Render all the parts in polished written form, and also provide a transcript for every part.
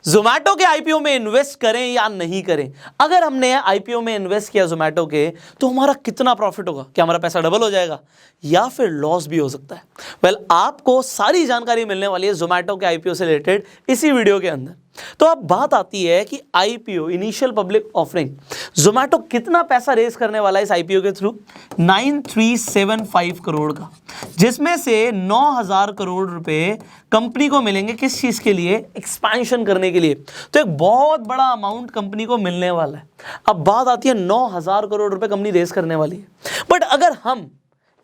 जोमैटो के आईपीओ में इन्वेस्ट करें या नहीं करें। अगर हमने आईपीओ में इन्वेस्ट किया जोमैटो के, तो हमारा कितना प्रॉफिट होगा? क्या हमारा पैसा डबल हो जाएगा या फिर लॉस भी हो सकता है? वेल, आपको सारी जानकारी मिलने वाली है जोमैटो के आईपीओ से रिलेटेड इसी वीडियो के अंदर। तो अब बात आती है कि IPO, initial public offering, Zomato कितना पैसा रेस करने वाला है इस आईपीओ के थ्रू? 9375 करोड़ का, जिसमें से 9000 करोड़ रुपए कंपनी को मिलेंगे। किस चीज के लिए? एक्सपेंशन करने के लिए। तो एक बहुत बड़ा अमाउंट कंपनी को मिलने वाला है। अब बात आती है 9000 करोड़ रुपए कंपनी रेस करने वाली है। बट अगर हम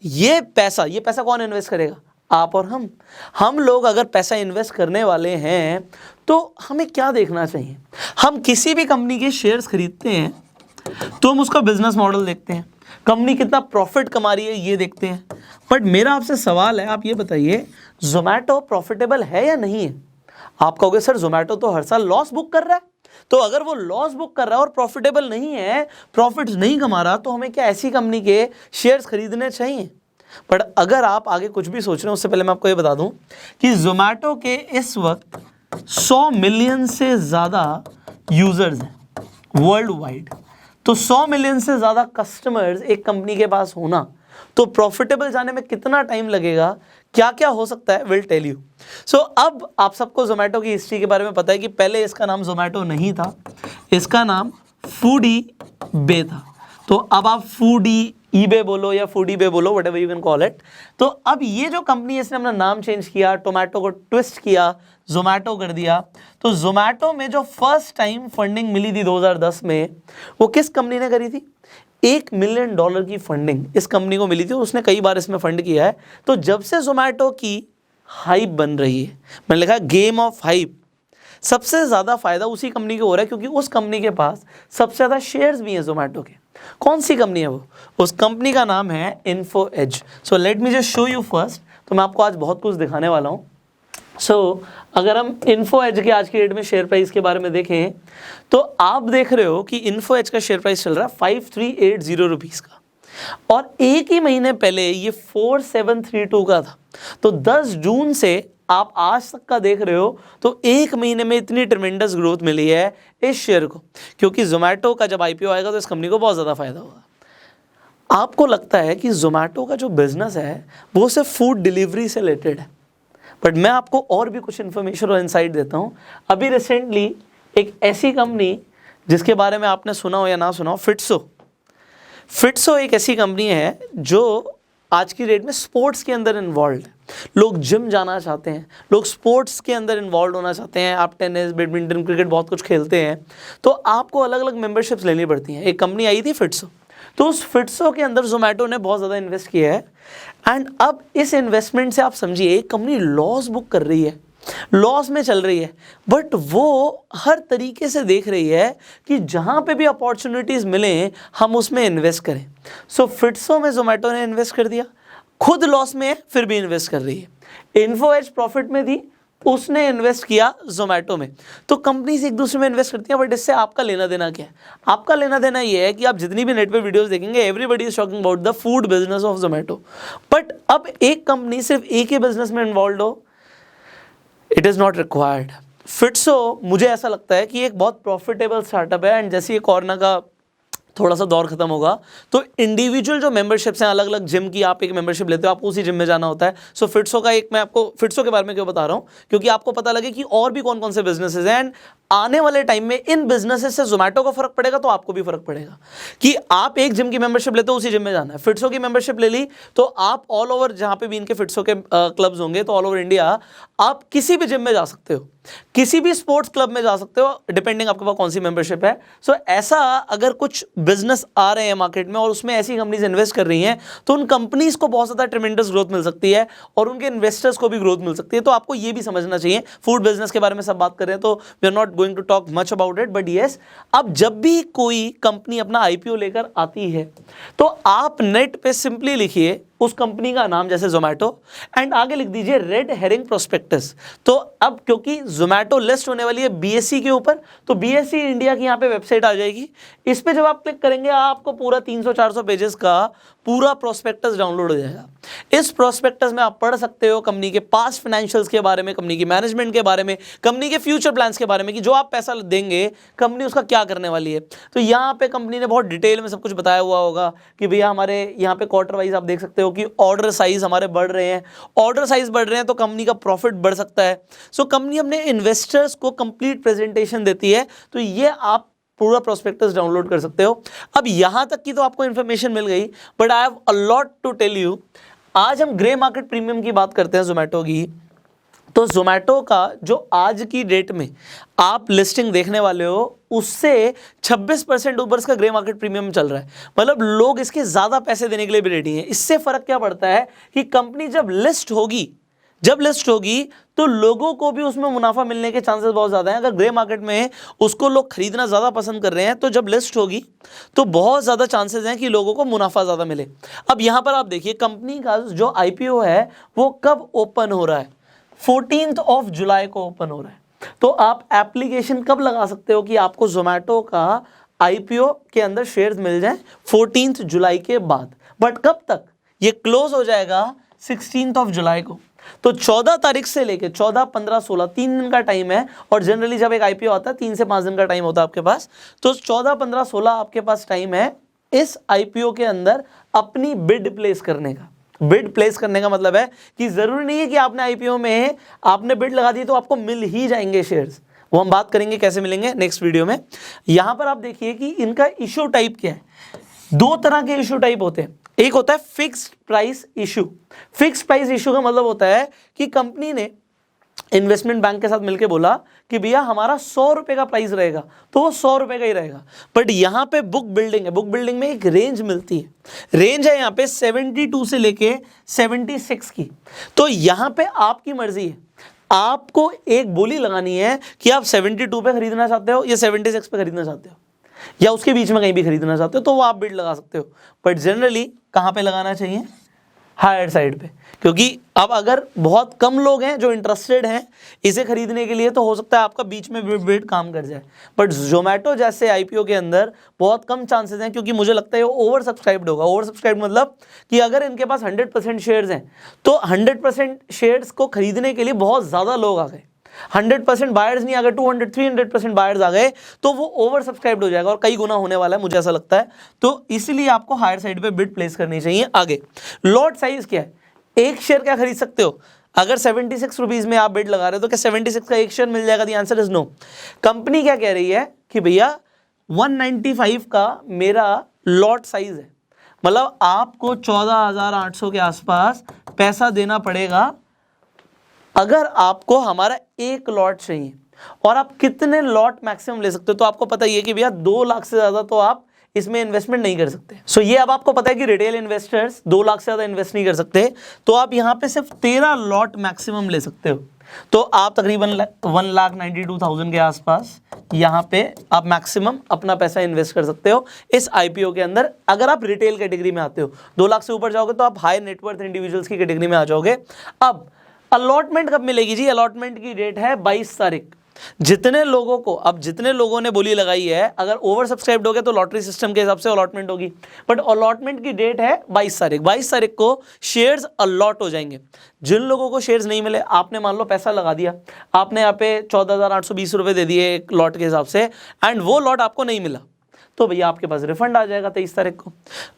ये पैसा कौन इन्वेस्ट करेगा? आप और हम लोग अगर पैसा इन्वेस्ट करने वाले हैं तो हमें क्या देखना चाहिए? हम किसी भी कंपनी के शेयर्स खरीदते हैं तो हम उसका बिजनेस मॉडल देखते हैं, कंपनी कितना प्रॉफिट कमा रही है ये देखते हैं। बट मेरा आपसे सवाल है, आप ये बताइए, जोमैटो प्रॉफिटेबल है या नहीं है? आप कहोगे सर जोमैटो तो हर साल लॉस बुक कर रहा है। तो अगर वो लॉस बुक कर रहा है और प्रॉफिटेबल नहीं है, प्रॉफिट नहीं कमा रहा, तो हमें क्या ऐसी कंपनी के शेयर्स खरीदने चाहिए? बट अगर आप आगे कुछ भी सोच रहे हैं, उससे पहले मैं आपको ये बता दूं कि जोमैटो के इस वक्त 100 मिलियन से ज़्यादा यूजर्स हैं वर्ल्ड वाइड। तो 100 मिलियन से ज़्यादा कस्टमर्स एक कंपनी के पास होना, तो प्रॉफिटेबल जाने में कितना टाइम लगेगा, क्या क्या हो सकता है, विल टेल यू। सो अब आप सबको जोमैटो की हिस्ट्री के बारे में पता है कि पहले इसका नाम जोमैटो नहीं था, इसका नाम फूडी बे था। तो अब आप फूडी ईबे बोलो या फूडी बे बोलो, whatever you can call it. तो अब ये जो कंपनी है, इसने अपना नाम चेंज किया, टोमेटो को ट्विस्ट किया, जोमैटो कर दिया। तो जोमैटो में जो फर्स्ट टाइम फंडिंग मिली थी 2010 में, वो किस कंपनी ने करी थी? $1 मिलियन की फंडिंग इस कंपनी को मिली थी और उसने कई बार इसमें फंड किया है। तो जब से जोमैटो की हाइप बन रही है, मैंने लिखा गेम ऑफ हाइप, सबसे ज़्यादा फायदा उसी कंपनी को हो रहा है, क्योंकि उस कंपनी के पास सबसे ज़्यादा शेयर्स भी हैं जोमैटो के। कौन सी कंपनी है वो? उस कंपनी का नाम है Info Edge. So let me just show you first. तो मैं आपको आज बहुत कुछ दिखाने वाला हूँ। अगर हम इन्फो एज के आज की डेट में शेयर प्राइस के बारे में देखें, तो आप देख रहे हो कि इन्फो एज का शेयर प्राइस चल रहा है 5380 रुपीज़ का, और एक ही महीने पहले ये 4732 का था। तो 10 जून से आप आज तक का देख रहे हो, तो एक महीने में इतनी ट्रेमेंडस ग्रोथ मिली है इस शेयर को, क्योंकि जोमैटो का जब आईपीओ आएगा तो इस कंपनी को बहुत ज़्यादा फायदा होगा। आपको लगता है कि जोमैटो का जो बिजनेस है वो सिर्फ फूड डिलीवरी से रिलेटेड है, बट मैं आपको और भी कुछ इन्फॉर्मेशन और इंसाइट देता हूँ। अभी रिसेंटली एक ऐसी कंपनी जिसके बारे में आपने सुना हो या ना सुना हो, फिट्सो एक ऐसी कंपनी है जो आज की डेट में स्पोर्ट्स के अंदर इन्वॉल्व है। लोग जिम जाना चाहते हैं, लोग स्पोर्ट्स के अंदर इन्वॉल्व होना चाहते हैं, आप टेनिस, बैडमिंटन, क्रिकेट बहुत कुछ खेलते हैं, तो आपको अलग अलग मेंबरशिप्स लेनी पड़ती हैं। एक कंपनी आई थी फिट्सो, तो उस फिट्सो के अंदर जोमैटो ने बहुत ज़्यादा इन्वेस्ट किया है। एंड अब इस इन्वेस्टमेंट से आप समझिए, एक कंपनी लॉस बुक कर रही है, लॉस में चल रही है, बट वो हर तरीके से देख रही है कि जहाँ पे भी अपॉर्चुनिटीज़ मिलें हम उसमें इन्वेस्ट करें। सो फिट्सो में जोमैटो ने इन्वेस्ट कर दिया, खुद लॉस में है फिर भी इन्वेस्ट कर रही है। इन्फो एज प्रॉफिट में थी, उसने इन्वेस्ट किया जोमैटो में। तो कंपनीज एक दूसरे में इन्वेस्ट करती हैं, बट इससे आपका लेना देना क्या है? आपका लेना देना ये है कि आप जितनी भी नेट पे वीडियोस देखेंगे, everybody is talking about the food business of Zomato. But अब एक कंपनी सिर्फ एक ही बिजनेस में इन्वॉल्व हो, इट इज़ नॉट रिक्वायर्ड। फिट्सो मुझे ऐसा लगता है कि एक बहुत प्रॉफिटेबल स्टार्टअप है, एंड जैसे ये कोरोना का थोड़ा सा दौर खत्म होगा तो इंडिविजुअल जो मेंबरशिप्स हैं, अलग अलग जिम की आप एक मेंबरशिप लेते हो, आपको उसी जिम में जाना होता है। सो फिट्सो का एक, मैं आपको फिट्सो के बारे में क्यों बता रहा हूँ, क्योंकि आपको पता लगे कि और भी कौन कौन से बिजनेसेस हैं, एंड आने वाले टाइम में इन बिजनेसेस से जोमैटो को फर्क पड़ेगा तो आपको भी फर्क पड़ेगा। कि आप एक जिम की मेंबरशिप लेते हो, उसी जिम में जाना है। फिट्सो की मेंबरशिप ले ली तो आप ऑल ओवर, जहाँ पे भी इनके फिट्सो के क्लब्स होंगे, तो ऑल ओवर इंडिया आप किसी भी जिम में जा सकते हो, किसी भी स्पोर्ट्स क्लब में जा सकते हो, डिपेंडिंग आपके पास कौन सी मेंबरशिप है। सो ऐसा अगर कुछ बिजनेस आ रहे हैं मार्केट में और उसमें ऐसी कंपनीज इन्वेस्ट कर रही हैं, तो उन कंपनीज को बहुत ज़्यादा ट्रेमेंडस ग्रोथ मिल सकती है और उनके इन्वेस्टर्स को भी ग्रोथ मिल सकती है। तो आपको ये भी समझना चाहिए। फूड बिजनेस के बारे में सब बात कर रहे हैं, तो we are not going to talk much about it, but yes, अब जब भी कोई कंपनी अपना आईपीओ लेकर आती है, तो आप नेट पे सिंपली लिखिए उस कंपनी का नाम, जैसे जोमेटो, एंड आगे लिख दीजिए रेड हेरिंग प्रोस्पेक्टस। तो अब क्योंकि जोमेटो लिस्ट होने वाली है बीएसई के ऊपर, तो बीएसई इंडिया की यहाँ पे वेबसाइट आ जाएगी। इस पे जब आप क्लिक करेंगे आपको पूरा 300-400 पेजेस का पूरा प्रोस्पेक्टस डाउनलोड हो जाएगा। इस प्रोस्पेक्टस में आप पढ़ सकते हो कंपनी के पास्ट फाइनेंशियल्स के बारे में, कंपनी की मैनेजमेंट के बारे में, कंपनी के फ्यूचर प्लान्स के बारे में, कि जो आप पैसा देंगे कंपनी उसका क्या करने वाली है। तो यहाँ पे कंपनी ने बहुत डिटेल में सब कुछ बताया हुआ होगा कि भैया हमारे यहाँ पे क्वार्टर वाइज आप देख सकते हो कि ऑर्डर साइज हमारे बढ़ रहे हैं, ऑर्डर साइज बढ़ रहे हैं तो कंपनी का प्रॉफिट बढ़ सकता है। सो कंपनी अपने इन्वेस्टर्स को कंप्लीट प्रेजेंटेशन देती है। तो ये आप पूरा प्रोस्पेक्टस डाउनलोड कर सकते हो। अब यहां तक की तो आपको इंफॉर्मेशन मिल गई, but I have a lot to tell you. आज हम ग्रे मार्केट प्रीमियम की बात करते हैं जोमेटो की। तो जोमेटो का जो आज की डेट में आप लिस्टिंग देखने वाले हो उससे 26% ऊपर इसका ग्रे मार्केट प्रीमियम चल रहा है। मतलब लोग इसके ज़्यादा पैसे देने के लिए भी रेडी हैं। इससे फ़र्क क्या पड़ता है कि कंपनी जब लिस्ट होगी तो लोगों को भी उसमें मुनाफा मिलने के चांसेस बहुत ज़्यादा हैं। अगर ग्रे मार्केट में उसको लोग खरीदना ज़्यादा पसंद कर रहे हैं तो जब लिस्ट होगी तो बहुत ज़्यादा चांसेस हैं कि लोगों को मुनाफा ज़्यादा मिले। अब यहाँ पर आप देखिए कंपनी का जो आईपीओ है वो कब ओपन हो रहा है, 14 जुलाई को ओपन हो रहा है। तो आप एप्लीकेशन कब लगा सकते हो कि आपको जोमेटो का आईपीओ के अंदर शेयर्स मिल जाएं, 14 जुलाई के बाद। बट कब तक ये क्लोज हो जाएगा, 16 जुलाई को। तो 14 तारीख से लेके 14, 15, 16 3 दिन का टाइम है। और जनरली जब एक आईपीओ आता है 3 से 5 दिन का टाइम होता है आपके पास। तो 14, 15, 16 आपके पास टाइम है इस आईपीओ के अंदर अपनी बिड प्लेस करने का। बिड प्लेस करने का मतलब है कि जरूरी नहीं है कि आपने आईपीओ में आपने बिड लगा दी तो आपको मिल ही जाएंगे शेयर्स। वो हम बात करेंगे कैसे मिलेंगे नेक्स्ट वीडियो में। यहां पर आप देखिए कि इनका इश्यू टाइप क्या है। 2 तरह के इश्यू टाइप होते हैं। एक होता है fixed price issue. Fixed price issue का मतलब होता है कि कंपनी ने इन्वेस्टमेंट बैंक के साथ मिलकर बोला कि भैया हमारा 100 रुपए का प्राइस रहेगा तो वो 100 रुपए का ही रहेगा। बट यहाँ पे बुक बिल्डिंग है, बुक बिल्डिंग में एक रेंज मिलती है। रेंज है यहाँ पे 72 से लेके 76 की। तो यहाँ पे आपकी मर्जी है, आपको एक बोली लगानी है कि आप 72 पे खरीदना चाहते हो या 76 पे खरीदना चाहते हो या उसके बीच में कहीं भी खरीदना चाहते हो, तो वो आप बिड लगा सकते हो। बट जनरली कहाँ पे लगाना चाहिए, हायर साइड पे। क्योंकि अब अगर बहुत कम लोग हैं जो इंटरेस्टेड हैं इसे खरीदने के लिए तो हो सकता है आपका बीच में बिड काम कर जाए। बट जोमेटो जैसे आईपीओ के अंदर बहुत कम चांसेस हैं, क्योंकि मुझे लगता है वो ओवर सब्सक्राइब्ड होगा। ओवर सब्सक्राइब्ड मतलब कि अगर इनके पास 100% शेयर्स हैं तो 100% शेयर्स को खरीदने के लिए बहुत ज़्यादा लोग आ गए। 100% बायर्स नहीं आ गए, 200, 300% बायर्स आ गए तो वो ओवर सब्सक्राइब्ड हो जाएगा और कई गुना होने वाला है, मुझे ऐसा लगता है। तो इसलिए आपको हायर साइड पे बिड प्लेस करनी चाहिए। आगे लॉट साइज क्या है, एक शेयर क्या खरीद सकते हो। अगर 76 रुपीज में आप बिड लगा रहे हो तो क्या 76 का एक शेयर मिल जाएगा? The answer is no. Company क्या कह रही है कि भैया 195 का मेरा लॉट साइज है, मतलब आपको 14,800 के आसपास पैसा देना पड़ेगा अगर आपको हमारा एक लॉट चाहिए। और आप कितने लॉट मैक्सिमम ले सकते हो, तो आपको पता ही है कि भैया 2 लाख से ज़्यादा तो आप इसमें इन्वेस्टमेंट नहीं कर सकते। सो ये अब आपको पता है कि रिटेल इन्वेस्टर्स 2 लाख से ज़्यादा इन्वेस्ट नहीं कर सकते, तो आप यहाँ पे सिर्फ 13 लॉट मैक्सिमम ले सकते हो। तो आप तकरीबन 1,92,000 के आसपास यहाँ पे आप मैक्सिमम अपना पैसा इन्वेस्ट कर सकते हो इस आईपीओ के अंदर। अगर आप रिटेल कैटेगरी में आते हो, 2 लाख से ऊपर जाओगे तो आप हाई नेटवर्थ इंडिविजुअल्स की कैटेगरी में आ जाओगे। अब अलॉटमेंट कब मिलेगी जी? अलॉटमेंट की डेट है 22 तारीख। जितने लोगों को, अब जितने लोगों ने बोली लगाई है, अगर ओवर सब्सक्राइब्ड हो गया तो लॉटरी सिस्टम के हिसाब से अलॉटमेंट होगी। बट अलॉटमेंट की डेट है 22 तारीख। 22 तारीख को शेयर्स अलॉट हो जाएंगे। जिन लोगों को शेयर्स नहीं मिले, आपने मान लो पैसा लगा दिया, आपने यहाँ पे 14,820 रुपये दे दिए एक लॉट के हिसाब से, एंड वो लॉट आपको नहीं मिला, तो भैया आपके पास रिफंड आ जाएगा 23 तारीख को।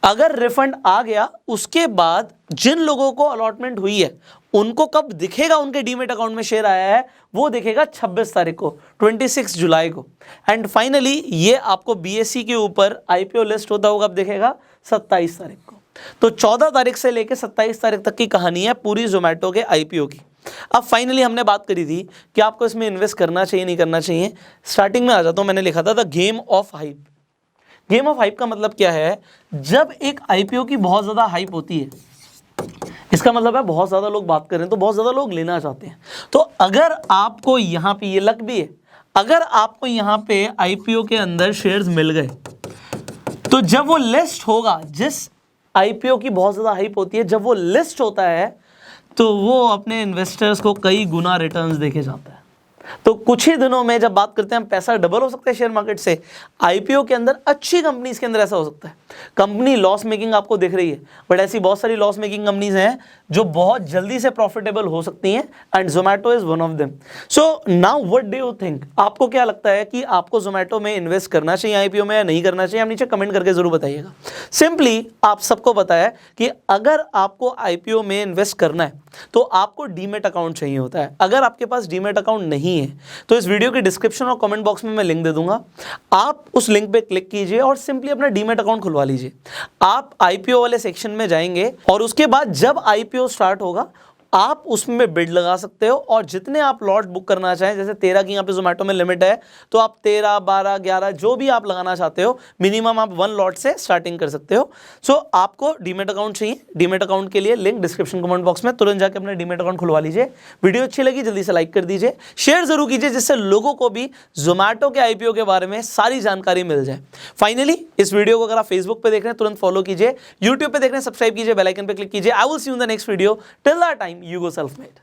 अगर रिफंड आ गया, उसके बाद जिन लोगों को अलॉटमेंट हुई है उनको कब दिखेगा उनके डीमेट अकाउंट में शेयर आया है, वो दिखेगा 26 तारीख को, 26 जुलाई को। एंड फाइनली ये आपको बीएसई के ऊपर आईपीओ लिस्ट होता होगा, कब दिखेगा? 27 तारीख को। तो 14 तारीख से लेकर 27 तारीख तक की कहानी है पूरी जोमेटो के आईपीओ की। अब फाइनली हमने बात करी थी कि आपको इसमें इन्वेस्ट करना चाहिए नहीं करना चाहिए। स्टार्टिंग में आ जाता हूँ, मैंने लिखा था the game of hype. Game of hype का मतलब क्या है? जब एक आईपीओ की बहुत ज़्यादा हाइप होती है, इसका मतलब है बहुत ज़्यादा लोग बात कर रहे हैं तो बहुत ज़्यादा लोग लेना चाहते हैं। तो अगर आपको यहाँ पे, ये लक भी है, अगर आपको यहाँ पे आईपीओ के अंदर शेयर्स मिल गए तो जब वो लिस्ट होगा, जिस आईपीओ की बहुत ज़्यादा हाइप होती है, जब वो लिस्ट होता है तो वो अपने इन्वेस्टर्स को कई गुना रिटर्न्स देके जाता है। तो कुछ ही दिनों में जब बात करते हैं हम पैसा डबल हो सकता है शेयर मार्केट से, आईपीओ के अंदर अच्छी कंपनीज के अंदर ऐसा हो सकता है। कंपनी लॉस मेकिंग आपको दिख रही है, बट ऐसी बहुत सारी लॉस मेकिंग कंपनीज हैं जो बहुत जल्दी से प्रॉफिटेबल हो सकती हैं, and Zomato is one of them. So now what do you think, आपको क्या लगता है कि आपको जोमेटो में इन्वेस्ट करना चाहिए आईपीओ में या नहीं करना चाहिए? आप नीचे कमेंट करके जरूर बताइएगा। सिंपली आप सबको पता है कि अगर आपको आईपीओ में इन्वेस्ट करना है तो आपको डीमेट अकाउंट चाहिए होता है। अगर आपके पास डीमेट अकाउंट नहीं है तो इस वीडियो के डिस्क्रिप्शन और कमेंट बॉक्स में मैं लिंक दे दूंगा, आप उस लिंक पे क्लिक कीजिए और सिंपली अपना डीमेट अकाउंट खुलवा लीजिए। आप आईपीओ वाले सेक्शन में जाएंगे और उसके बाद जब आईपीओ स्टार्ट होगा आप उसमें बिड लगा सकते हो और जितने आप लॉट बुक करना चाहें, जैसे 13 की यहाँ पे जोमेटो में लिमिट है तो आप 13, 12, 11 जो भी आप लगाना चाहते हो, मिनिमम आप 1 लॉट से स्टार्टिंग कर सकते हो। सो आपको डीमेट अकाउंट चाहिए, डीमेट अकाउंट के लिए लिंक डिस्क्रिप्शन कमेंट बॉक्स में, तुरंत जाकर अपना डीमेट अकाउंट खुलवा लीजिए। वीडियो अच्छी लगी जल्दी से लाइक कर दीजिए, शेयर जरूर कीजिए जिससे लोगों को भी जोमेटो के आईपीओ के बारे में सारी जानकारी मिल जाए। फाइनली इस वीडियो को अगर आप फेसबुक पे देख रहे हैं तुरंत फॉलो कीजिए, यूट्यूब पे देख रहे हैं सब्सक्राइब कीजिए, बेल आइकन पे क्लिक कीजिए। I will see you in the next video, till that time you go self-made.